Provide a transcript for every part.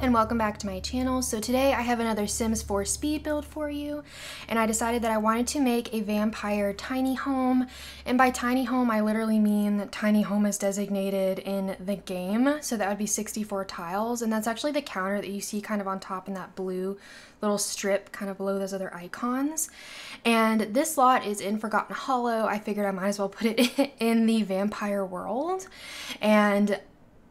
and welcome back to my channel. So today I have another Sims 4 speed build for you, and I decided that I wanted to make a vampire tiny home. And by tiny home I literally mean that tiny home is designated in the game, so that would be 64 tiles, and that's actually the counter that you see kind of on top in that blue little strip kind of below those other icons. And this lot is in Forgotten Hollow. I figured I might as well put it in the vampire world, and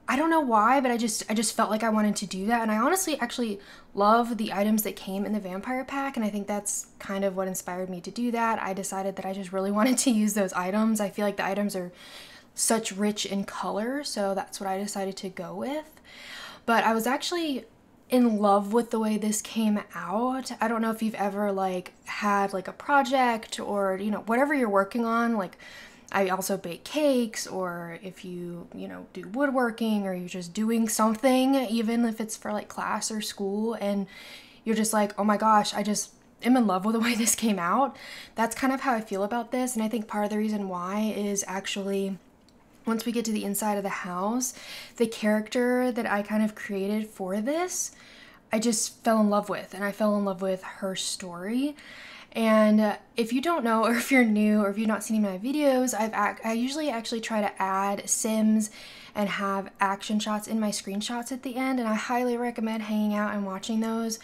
I don't know why, but I just felt like I wanted to do that. And I honestly actually love the items that came in the vampire pack, and I think that's kind of what inspired me to do that. I decided that I just really wanted to use those items. I feel like the items are such rich in color, so that's what I decided to go with. But I was actually in love with the way this came out. I don't know if you've ever like had like a project or, you know, whatever you're working on, like I also bake cakes, or if you do woodworking, or you're just doing something, even if it's for like class or school, and you're just like, oh my gosh, I just am in love with the way this came out. That's kind of how I feel about this. And I think part of the reason why is actually once we get to the inside of the house, the character that I kind of created for this, I just fell in love with, and I fell in love with her story. And if you don't know, or if you're new, or if you've not seen any of my videos, I usually actually try to add Sims and have action shots in my screenshots at the end, and I highly recommend hanging out and watching those.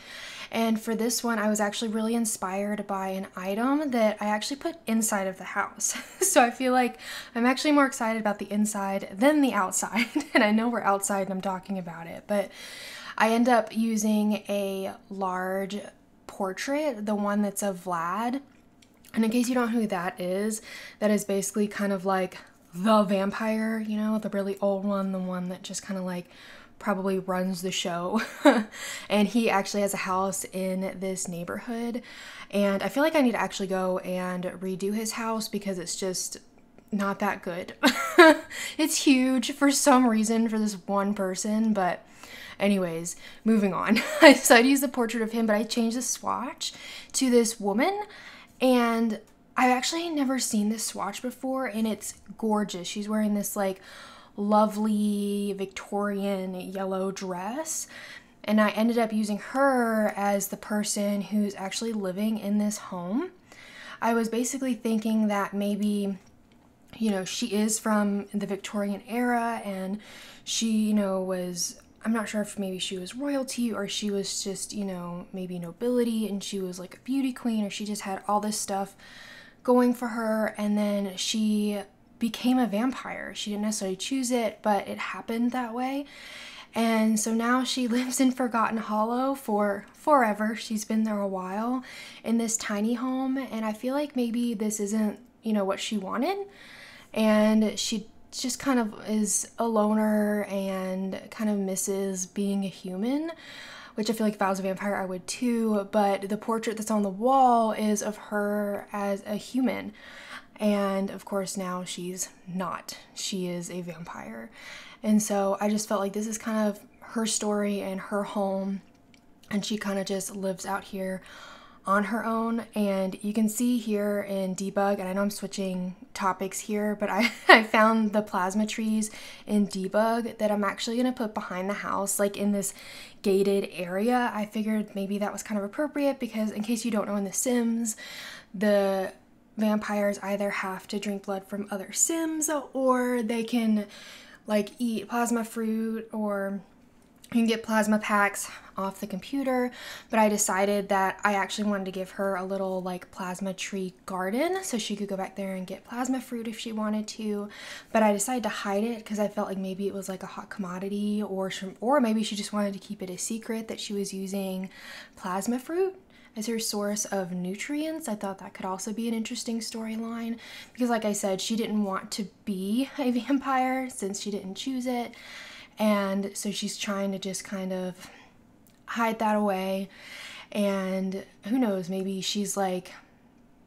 And for this one, I was actually really inspired by an item that I actually put inside of the house. So I feel like I'm actually more excited about the inside than the outside. And I know we're outside and I'm talking about it, but I end up using a large portrait, the one that's of Vlad. And in case you don't know who that is basically kind of like the vampire, you know, the really old one, the one that just kind of like probably runs the show. And he actually has a house in this neighborhood, and I feel like I need to actually go and redo his house because it's just not that good. It's huge for some reason for this one person, but anyways, moving on. I decided to use the portrait of him, but I changed the swatch to this woman, and I've actually never seen this swatch before, and it's gorgeous. She's wearing this like lovely Victorian yellow dress, and I ended up using her as the person who's actually living in this home. I was basically thinking that maybe, you know, she is from the Victorian era, and she, you know, was, I'm not sure if maybe she was royalty or she was just, you know, maybe nobility, and she was like a beauty queen, or she just had all this stuff going for her, and then she became a vampire. She didn't necessarily choose it, but it happened that way. And so now she lives in Forgotten Hollow for forever. She's been there a while in this tiny home, and I feel like maybe this isn't, you know, what she wanted, and she just kind of is a loner and kind of misses being a human, which I feel like if I was a vampire I would too. But the portrait that's on the wall is of her as a human, and of course now she's not. She is a vampire. And so I just felt like this is kind of her story and her home, and she kind of just lives out here on her own. And you can see here in debug, and I know I'm switching topics here, but I found the plasma trees in debug that I'm actually going to put behind the house, like in this gated area. I figured maybe that was kind of appropriate because, in case you don't know, in The Sims, the vampires either have to drink blood from other Sims, or they can like eat plasma fruit, or you can get plasma packs off the computer. But I decided that I actually wanted to give her a little like plasma tree garden so she could go back there and get plasma fruit if she wanted to. But I decided to hide it because I felt like maybe it was like a hot commodity, or maybe she just wanted to keep it a secret that she was using plasma fruit as her source of nutrients. I thought that could also be an interesting storyline because, like I said, she didn't want to be a vampire since she didn't choose it. And so she's trying to just kind of hide that away. And who knows, maybe she's like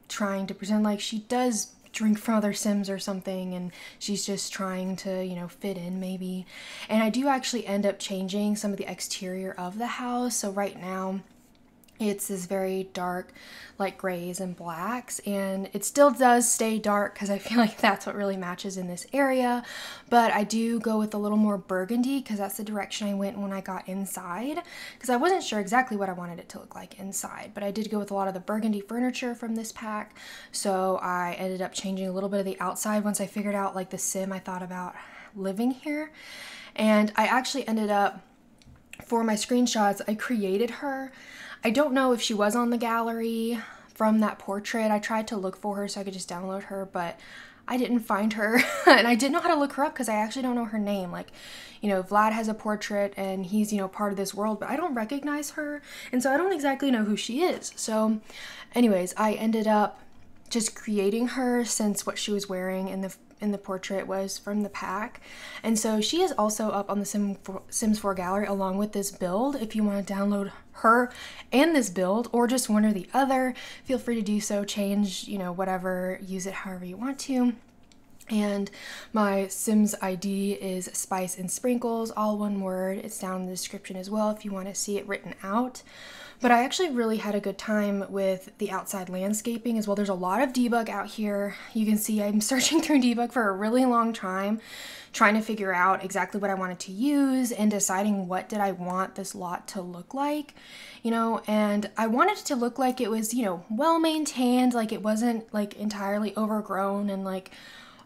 trying to pretend like she does drink from other Sims or something, and she's just trying to, you know, fit in maybe. And I do actually end up changing some of the exterior of the house. So right now It's this very dark, like grays and blacks, and it still does stay dark because I feel like that's what really matches in this area. But I do go with a little more burgundy because that's the direction I went when I got inside, because I wasn't sure exactly what I wanted it to look like inside. But I did go with a lot of the burgundy furniture from this pack, so I ended up changing a little bit of the outside once I figured out like the sim I thought about living here. And I actually ended up, for my screenshots, I created her. I don't know if she was on the gallery from that portrait. I tried to look for her so I could just download her, but I didn't find her. And I didn't know how to look her up because I actually don't know her name. Like, you know, Vlad has a portrait and he's, you know, part of this world, but I don't recognize her. And so I don't exactly know who she is. So anyways, I ended up just creating her since what she was wearing in the portrait was from the pack. And so she is also up on the Sims 4 gallery along with this build. If you want to download her and this build, or just one or the other, feel free to do so. Change, you know, whatever, use it however you want to. And my Sims ID is Spice and Sprinkles, all one word. It's down in the description as well if you want to see it written out. But I actually really had a good time with the outside landscaping as well. There's a lot of debug out here. You can see I'm searching through debug for a really long time, trying to figure out exactly what I wanted to use and deciding what did I want this lot to look like, you know. And I wanted it to look like it was, you know, well maintained, like it wasn't like entirely overgrown and like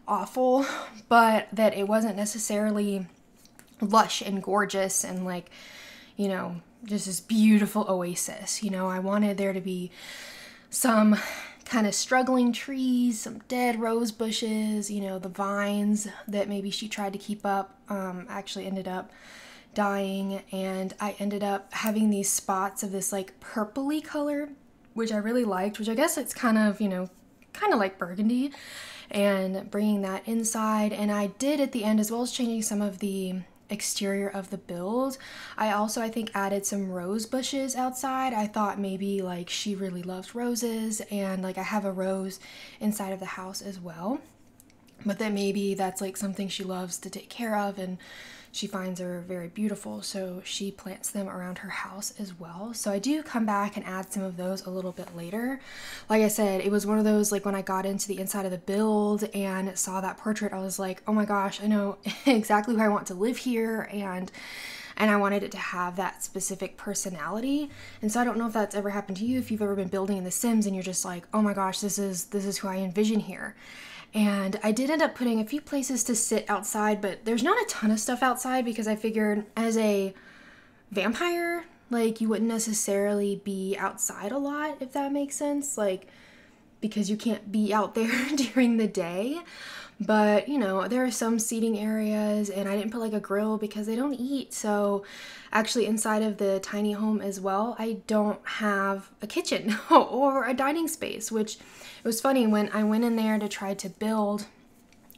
awful, but that it wasn't necessarily lush and gorgeous and like, you know, just this beautiful oasis. You know, I wanted there to be some kind of struggling trees, some dead rose bushes, you know, the vines that maybe she tried to keep up actually ended up dying, and I ended up having these spots of this like purpley color, which I really liked, which I guess it's kind of, you know, kind of like burgundy, and bringing that inside. And I did at the end, as well as changing some of the exterior of the build, I also, I think, added some rose bushes outside. I thought maybe like she really loves roses, and like I have a rose inside of the house as well, but that maybe that's like something she loves to take care of and she finds are very beautiful, so she plants them around her house as well. So I do come back and add some of those a little bit later. Like I said, it was one of those, like when I got into the inside of the build and saw that portrait, I was like, oh my gosh, I know exactly who I want to live here, and I wanted it to have that specific personality. And so I don't know if that's ever happened to you, if you've ever been building in The Sims and you're just like, oh my gosh, this is who I envision here. And I did end up putting a few places to sit outside, but there's not a ton of stuff outside because I figured as a vampire, like you wouldn't necessarily be outside a lot, if that makes sense, like because you can't be out there during the day. But you know, there are some seating areas, and I didn't put like a grill because they don't eat. So actually inside of the tiny home as well, I don't have a kitchen or a dining space, which it was funny when I went in there to try to build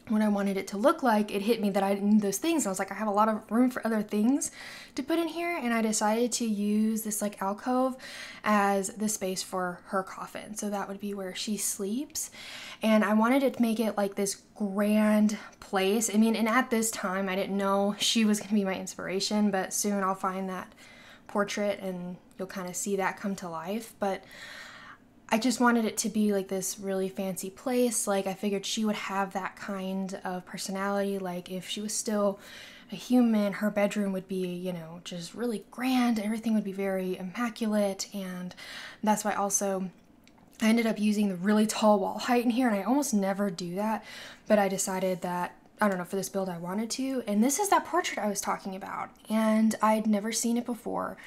what I wanted it to look like. It hit me that I didn't need those things. I was like, I have a lot of room for other things to put in here, and I decided to use this like alcove as the space for her coffin. So that would be where she sleeps, and I wanted to make it like this grand place. I mean, and at this time I didn't know she was going to be my inspiration, but soon I'll find that portrait and you'll kind of see that come to life. But I just wanted it to be like this really fancy place. Like I figured she would have that kind of personality. Like if she was still a human, her bedroom would be, you know, just really grand. Everything would be very immaculate. And that's why also I ended up using the really tall wall height in here. And I almost never do that, but I decided that, I don't know, for this build I wanted to. And this is that portrait I was talking about. And I'd never seen it before.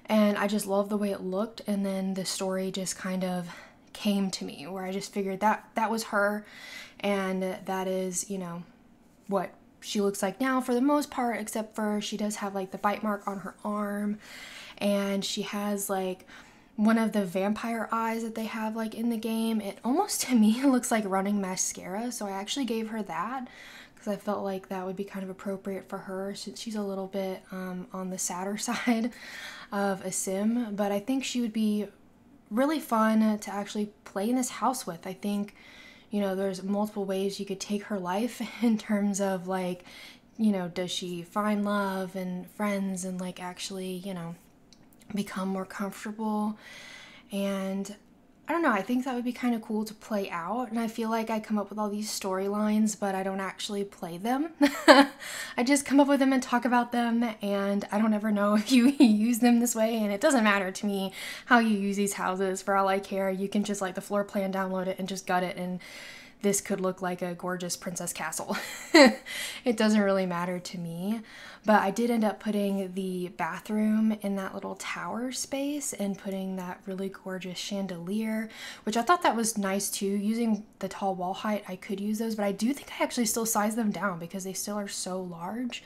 And I just loved the way it looked, and then the story just kind of came to me where I just figured that was her, and that is, you know, what she looks like now for the most part, except for she does have like the bite mark on her arm, and she has like one of the vampire eyes that they have like in the game. It almost to me looks like running mascara, so I actually gave her that because I felt like that would be kind of appropriate for her since she's a little bit on the sadder side of a sim. But I think she would be really fun to actually play in this house with. I think, you know, there's multiple ways you could take her life in terms of like, you know, does she find love and friends and like actually, you know, become more comfortable. And I don't know, I think that would be kind of cool to play out. And I feel like I come up with all these storylines, but I don't actually play them. I just come up with them and talk about them, and I don't ever know if you use them this way. And it doesn't matter to me how you use these houses. For all I care, you can just like the floor plan, download it, and just gut it, and this could look like a gorgeous princess castle. It doesn't really matter to me. But I did end up putting the bathroom in that little tower space and putting that really gorgeous chandelier, which I thought that was nice too. Using the tall wall height, I could use those, but I do think I actually still size them down because they still are so large.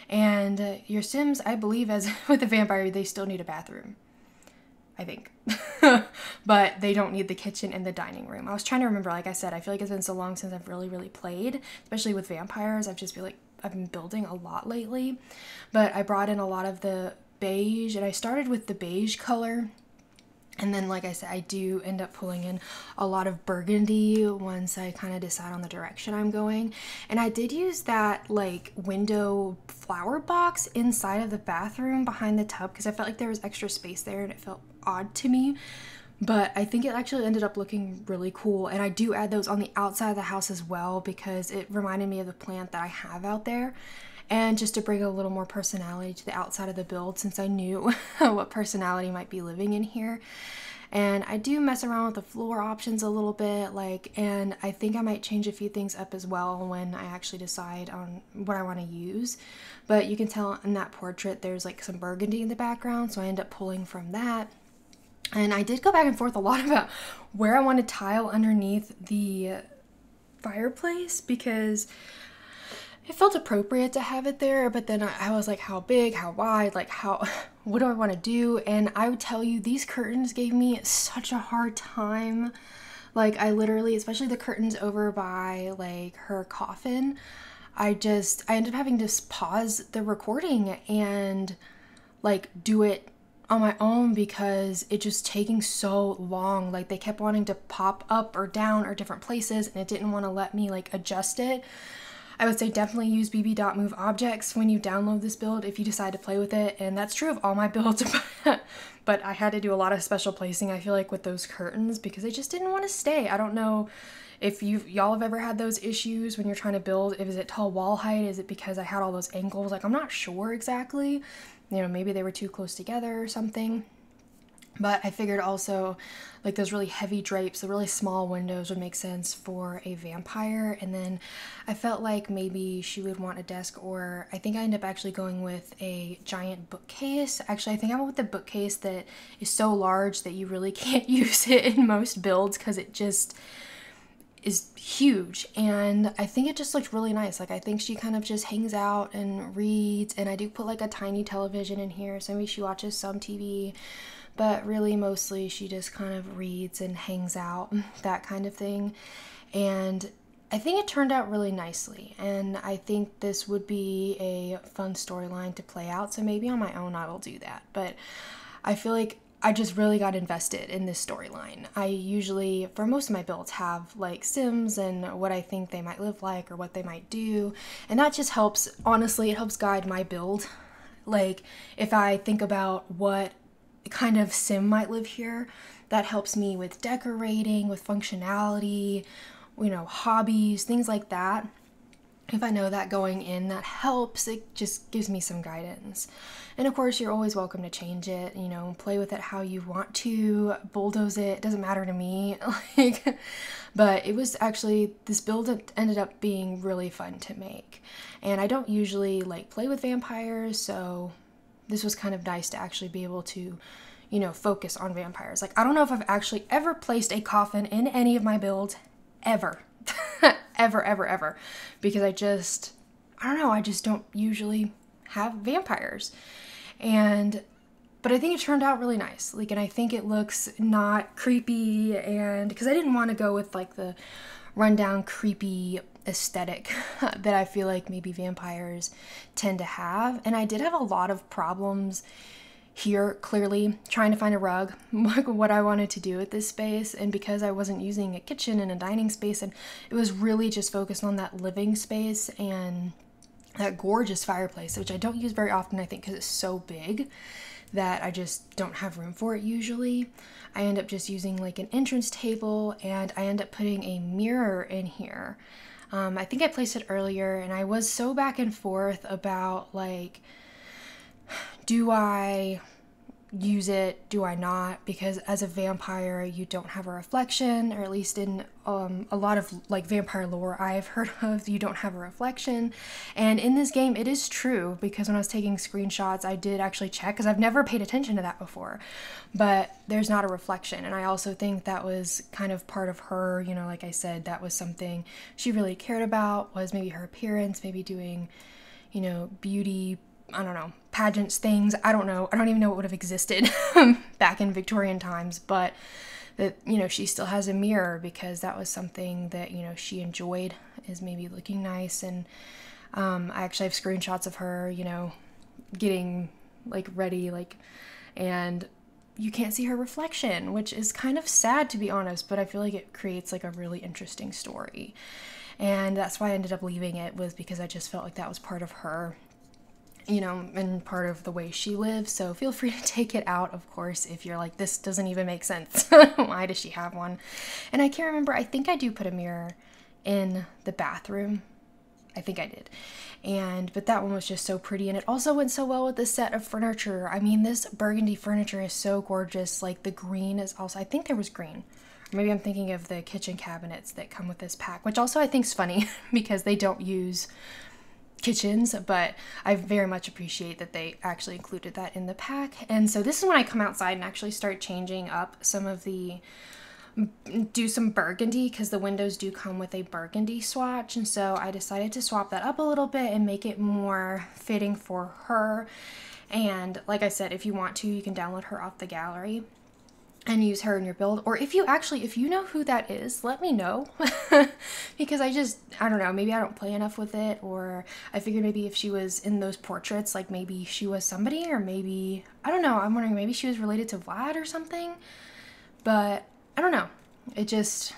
And your Sims, I believe, as with the vampire, they still need a bathroom, I think. But they don't need the kitchen and the dining room. I was trying to remember, like I said, I feel like it's been so long since I've really played, especially with vampires. I've just feel like I've been building a lot lately. But I brought in a lot of the beige, and I started with the beige color. And then, like I said, I do end up pulling in a lot of burgundy once I kind of decide on the direction I'm going. And I did use that like window flower box inside of the bathroom behind the tub because I felt like there was extra space there and it felt odd to me. But I think it actually ended up looking really cool. And I do add those on the outside of the house as well because it reminded me of the plant that I have out there. And just to bring a little more personality to the outside of the build, since I knew what personality might be living in here. And I do mess around with the floor options a little bit, and I think I might change a few things up as well when I actually decide on what I want to use. But you can tell in that portrait there's like some burgundy in the background, so I end up pulling from that. And I did go back and forth a lot about where I want to tile underneath the fireplace because it felt appropriate to have it there, but then I was like, how big, how wide, like what do I want to do? And I would tell you, these curtains gave me such a hard time. Like I literally, especially the curtains over by like her coffin, I ended up having to pause the recording and like do it on my own because it just taking so long. Like they kept wanting to pop up or down or different places and it didn't want to let me like adjust it. I would say definitely use bb.move objects when you download this build if you decide to play with it, and that's true of all my builds. But I had to do a lot of special placing, I feel like, with those curtains because they just didn't want to stay. I don't know if y'all have ever had those issues when you're trying to build. Is it tall wall height? Is it because I had all those angles? Like I'm not sure exactly. You know, maybe they were too close together or something. But I figured also like those really heavy drapes, the really small windows would make sense for a vampire. And then I felt like maybe she would want a desk, or I think I ended up actually going with a giant bookcase. Actually, I think I went with the bookcase that is so large that you really can't use it in most builds because it just is huge. And I think it just looked really nice. Like I think she kind of just hangs out and reads, and I do put like a tiny television in here, so maybe she watches some TV. But really mostly she just kind of reads and hangs out, that kind of thing. And I think it turned out really nicely. And I think this would be a fun storyline to play out. So maybe on my own I'll do that. But I feel like I just really got invested in this storyline. I usually, for most of my builds, have like Sims and what I think they might live like or what they might do. And that just helps, honestly, it helps guide my build. Like if I think about what kind of Sim might live here, that helps me with decorating, with functionality, you know, hobbies, things like that. If I know that going in, that helps. It just gives me some guidance. And of course, you're always welcome to change it, you know, play with it how you want to, bulldoze it, it doesn't matter to me. But it was actually, this build ended up being really fun to make. And I don't usually like play with vampires, so this was kind of nice to actually be able to, you know, focus on vampires. Like, I don't know if I've actually ever placed a coffin in any of my builds, ever. ever. Because I don't know, I just don't usually have vampires. But I think it turned out really nice. Like, and I think it looks not creepy, and because I didn't want to go with like the rundown creepy aesthetic that I feel like maybe vampires tend to have. And I did have a lot of problems here, clearly trying to find a rug, like what I wanted to do with this space. And because I wasn't using a kitchen and a dining space, and it was really just focused on that living space and that gorgeous fireplace, which I don't use very often, I think, because it's so big that I just don't have room for it usually. I end up just using like an entrance table, and I end up putting a mirror in here. I think I placed it earlier, and I was so back and forth about like, do I use it, do I not? Because as a vampire, you don't have a reflection, or at least in a lot of like vampire lore I've heard of, you don't have a reflection. And in this game, it is true, because when I was taking screenshots, I did actually check, because I've never paid attention to that before, but there's not a reflection. And I also think that was kind of part of her, you know, like I said, that was something she really cared about, was maybe her appearance, maybe doing, you know, beauty, I don't know, pageants, things. I don't know. I don't even know what would have existed back in Victorian times, but that, you know, she still has a mirror, because that was something that, you know, she enjoyed, is maybe looking nice. And I actually have screenshots of her, you know, getting like ready, like, and you can't see her reflection, which is kind of sad, to be honest, but I feel like it creates like a really interesting story. And that's why I ended up leaving it, was because I just felt like that was part of her, you know, and part of the way she lives. So feel free to take it out, of course, if you're like, this doesn't even make sense. Why does she have one? And I can't remember. I think I do put a mirror in the bathroom. I think I did. But that one was just so pretty, and it also went so well with the set of furniture. I mean, this burgundy furniture is so gorgeous. Like the green is also, I think there was green. Or maybe I'm thinking of the kitchen cabinets that come with this pack, which also I think is funny because they don't use kitchens, but I very much appreciate that they actually included that in the pack. And so this is when I come outside and actually start changing up some of the, do some burgundy, because the windows do come with a burgundy swatch, and so I decided to swap that up a little bit and make it more fitting for her. And like I said, if you want to, you can download her off the gallery and use her in your build. Or if you know who that is, let me know. Because I don't know, maybe I don't play enough with it, or I figured maybe if she was in those portraits, like maybe she was somebody, or maybe, I don't know, I'm wondering maybe she was related to Vlad or something. But I don't know, it just,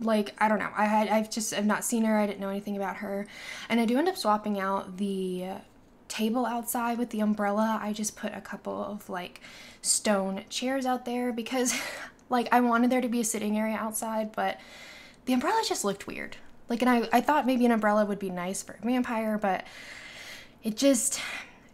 like, I don't know, I've not seen her, I didn't know anything about her. And I do end up swapping out the table outside with the umbrella. I just put a couple of like stone chairs out there, because like I wanted there to be a sitting area outside, but the umbrella just looked weird. Like, and I thought maybe an umbrella would be nice for a vampire, but it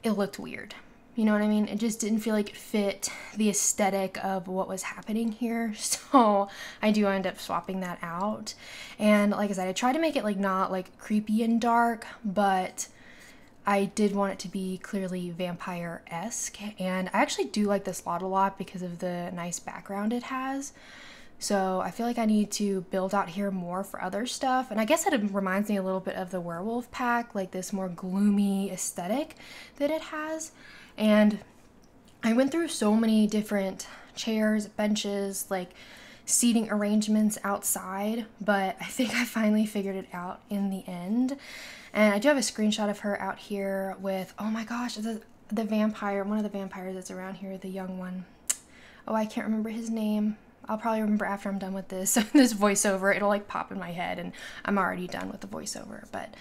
looked weird. You know what I mean? It just didn't feel like it fit the aesthetic of what was happening here. So I do end up swapping that out. And like I said, I tried to make it like not like creepy and dark, but I did want it to be clearly vampire-esque. And I actually do like this lot a lot because of the nice background it has. So I feel like I need to build out here more for other stuff. And I guess it reminds me a little bit of the werewolf pack, like this more gloomy aesthetic that it has. And I went through so many different chairs, benches, like seating arrangements outside, but I think I finally figured it out in the end. And I do have a screenshot of her out here with, oh my gosh, the vampire, one of the vampires that's around here, the young one. Oh, I can't remember his name. I'll probably remember after I'm done with this voiceover. It'll like pop in my head, and I'm already done with the voiceover. But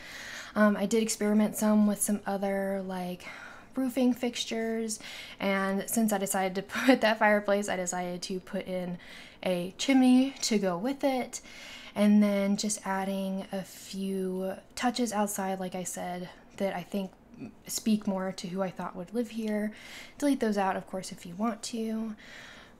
I did experiment some with some other like roofing fixtures, and since I decided to put that fireplace, I decided to put in a chimney to go with it, and then just adding a few touches outside, like I said, that I think speak more to who I thought would live here. Delete those out, of course, if you want to.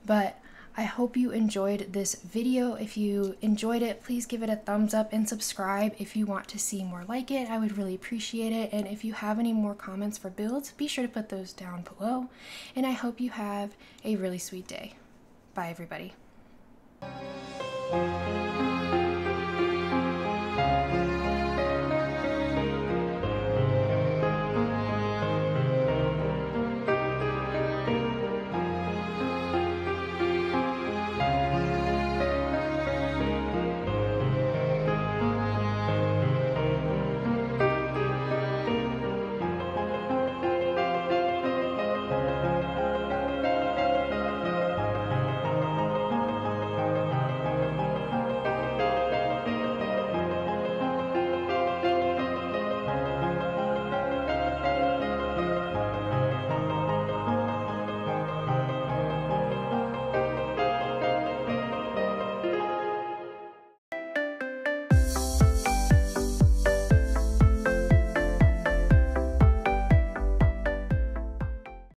But I hope you enjoyed this video. If you enjoyed it, please give it a thumbs up and subscribe if you want to see more like it. I would really appreciate it. And if you have any more comments for builds, be sure to put those down below. And I hope you have a really sweet day. Bye, everybody.